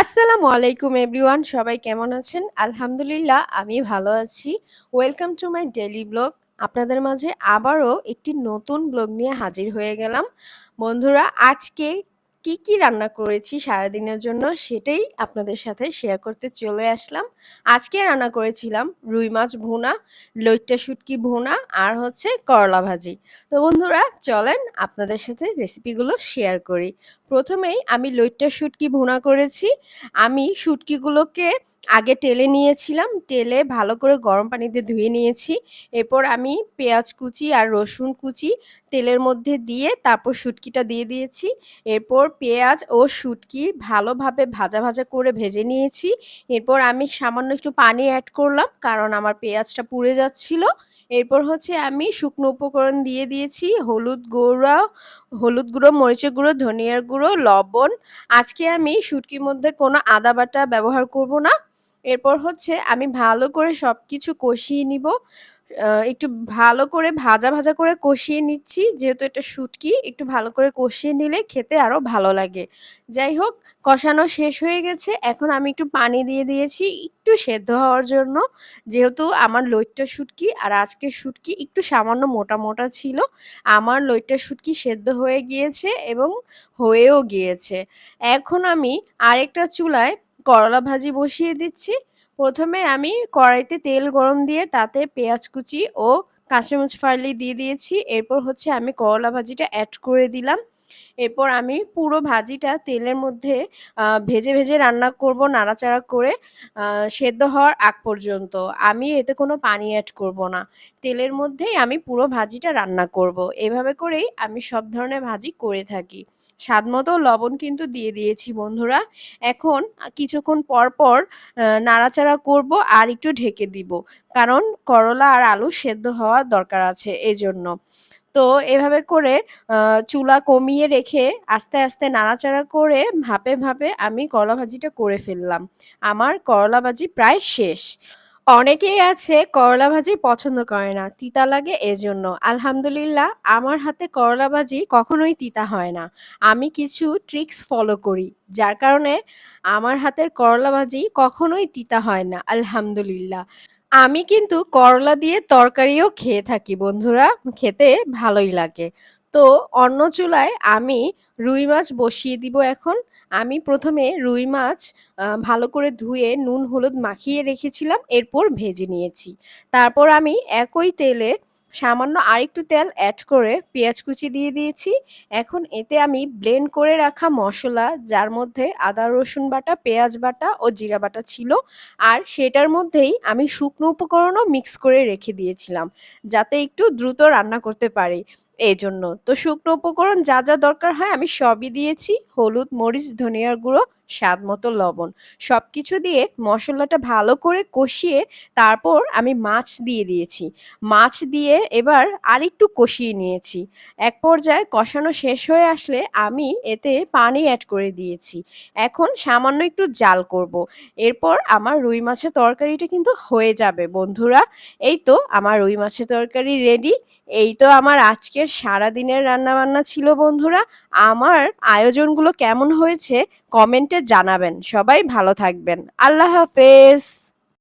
আসসালামু আলাইকুম এভরিওয়ান, সবাই কেমন আছেন? আলহামদুলিল্লাহ আমি ভালো আছি। Welcome to my daily blog. আপনাদের মাঝে আবারও একটি নতুন ব্লগ নিয়ে হাজির হয়ে গেলাম। বন্ধুরা, আজকে কি রান্না করেছি সারাদিনের জন্য সেটাই আপনাদের সাথে শেয়ার করতে চলে আসলাম। আজকে রান্না করেছিলাম রুই মাছ ভুনা, লইট্টা শুটকি ভুনা আর হচ্ছে করলা ভাজি। তো বন্ধুরা, চলেন আপনাদের সাথে রেসিপিগুলো শেয়ার করি। প্রথমেই আমি লইট্টা শুটকি ভুনা করেছি। আমি শুটকিগুলোকে আগে টেলে নিয়েছিলাম। টেলে ভালো করে গরম পানিতে ধুয়ে নিয়েছি। এরপর আমি পেঁয়াজ কুচি আর রসুন কুচি তেলের মধ্যে দিয়ে তারপর শুটকিটা দিয়ে দিয়েছি। এরপর পেঁয়াজ ও শুটকি ভালোভাবে ভাজা করে ভেজে নিয়েছি। এরপর আমি সামান্য একটু পানি অ্যাড করলাম, কারণ আমার পেঁয়াজটা পুড়ে যাচ্ছিল। এরপর হচ্ছে আমি শুকনো উপকরণ দিয়ে দিয়েছি হলুদ গুঁড়ো, মরিচের গুঁড়ো, ধনিয়ার গুঁড়ো, লবণ। আজকে আমি শুটকির মধ্যে কোনো আদা বাটা ব্যবহার করব না। এরপর হচ্ছে আমি ভালো করে সবকিছু কষিয়ে নিব। একটু ভালো করে ভাজা করে কষিয়ে নিচ্ছি। যেহেতু এটা শুটকি, একটু ভালো করে কষিয়ে নিলে খেতে আরো ভালো লাগে। যাই হোক, কষানো শেষ হয়ে গেছে। এখন আমি একটু পানি দিয়ে দিয়েছি একটু সেদ্ধ হওয়ার জন্য। যেহেতু আমার লইট্টা শুটকি আর আজকের শুটকি একটু সামান্য মোটা ছিল, আমার লইট্টা শুটকি সেদ্ধ হয়ে গিয়েছে এবং হয়েও গিয়েছে। এখন আমি আরেকটা চুলায় করলা ভাজি বসিয়ে দিচ্ছি। প্রথমে আমি কড়াইতে তেল গরম দিয়ে তাতে পেঁয়াজ কুচি ও কাঁচামরিচ ফালি দিয়ে দিয়েছি। এরপর হচ্ছে আমি করলা ভাজিটা অ্যাড করে দিলাম। এরপর আমি পুরো ভাজিটা তেলের মধ্যে ভেজে রান্না করব নাড়াচাড়া করে, সেদ্ধ হওয়ার আগ পর্যন্ত। আমি এতে কোনো পানি অ্যাড করব না। তেলের মধ্যেই আমি পুরো ভাজিটা রান্না করব। এভাবে করেই আমি সব ধরনের ভাজি করে থাকি। স্বাদমতো লবণ কিন্তু দিয়ে দিয়েছি বন্ধুরা। এখন কিছুক্ষণ পর নাড়াচাড়া করব আর একটু ঢেকে দিব। কারণ করলা আর আলু সেদ্ধ হওয়া দরকার আছে এজন্য। তো এভাবে করে চুলা কমিয়ে রেখে আস্তে নাড়াচাড়া করে ভাপে আমি করলা ভাজিটা করে ফেললাম। আমার করলা ভাজি প্রায় শেষ। অনেকেই আছে করলা ভাজি পছন্দ করে না, তিতা লাগে এজন্য। আলহামদুলিল্লাহ আমার হাতে করলা ভাজি কখনোই তিতা হয় না। আমি কিছু ট্রিক্স ফলো করি, যার কারণে আমার হাতের করলা ভাজি কখনোই তিতা হয় না, আলহামদুলিল্লাহ। আমি কিন্তু করলা দিয়ে তরকারিও খেয়ে থাকি বন্ধুরা, খেতে ভালোই লাগে। তো অন্য চুলায় আমি রুই মাছ বসিয়ে দিব এখন। আমি প্রথমে রুই মাছ ভালো করে ধুয়ে নুন হলুদ মাখিয়ে রেখেছিলাম, এরপর ভেজে নিয়েছি। তারপর আমি একই তেলে সামান্য আরেকটু তেল অ্যাড করে পেঁয়াজ কুচি দিয়ে দিয়েছি। এখন এতে আমি ব্লেন্ড করে রাখা মসলা, যার মধ্যে আদা রসুন বাটা, পেঁয়াজ বাটা ও জিরা বাটা ছিল, আর সেটার মধ্যেই আমি শুকনো উপকরণও মিক্স করে রেখে দিয়েছিলাম, যাতে একটু দ্রুত রান্না করতে পারি এজন্য। তো শুকনো উপকরণ যা দরকার হয় আমি সবই দিয়েছি। হলুদ, মরিচ, ধনিয়ার গুঁড়ো, স্বাদ মতো লবণ। সবকিছু দিয়ে মসলাটা ভালো করে কষিয়ে তারপর আমি মাছ দিয়ে দিয়েছি। মাছ দিয়ে এবার আরেকটু কষিয়ে নিয়েছি। এক পর্যায়ে কষানো শেষ হয়ে আসলে আমি এতে পানি অ্যাড করে দিয়েছি। এখন সামান্য একটু জাল করব। এরপর আমার রুই মাছের তরকারিটা কিন্তু হয়ে যাবে বন্ধুরা। এই তো আমার রুই মাছের তরকারি রেডি। এই তো আমার আজকের সারাদিনের রান্নাবান্না ছিল বন্ধুরা। আমার আয়োজনগুলো কেমন হয়েছে কমেন্টে জানাবেন। সবাই ভালো থাকবেন। আল্লাহ হাফেজ।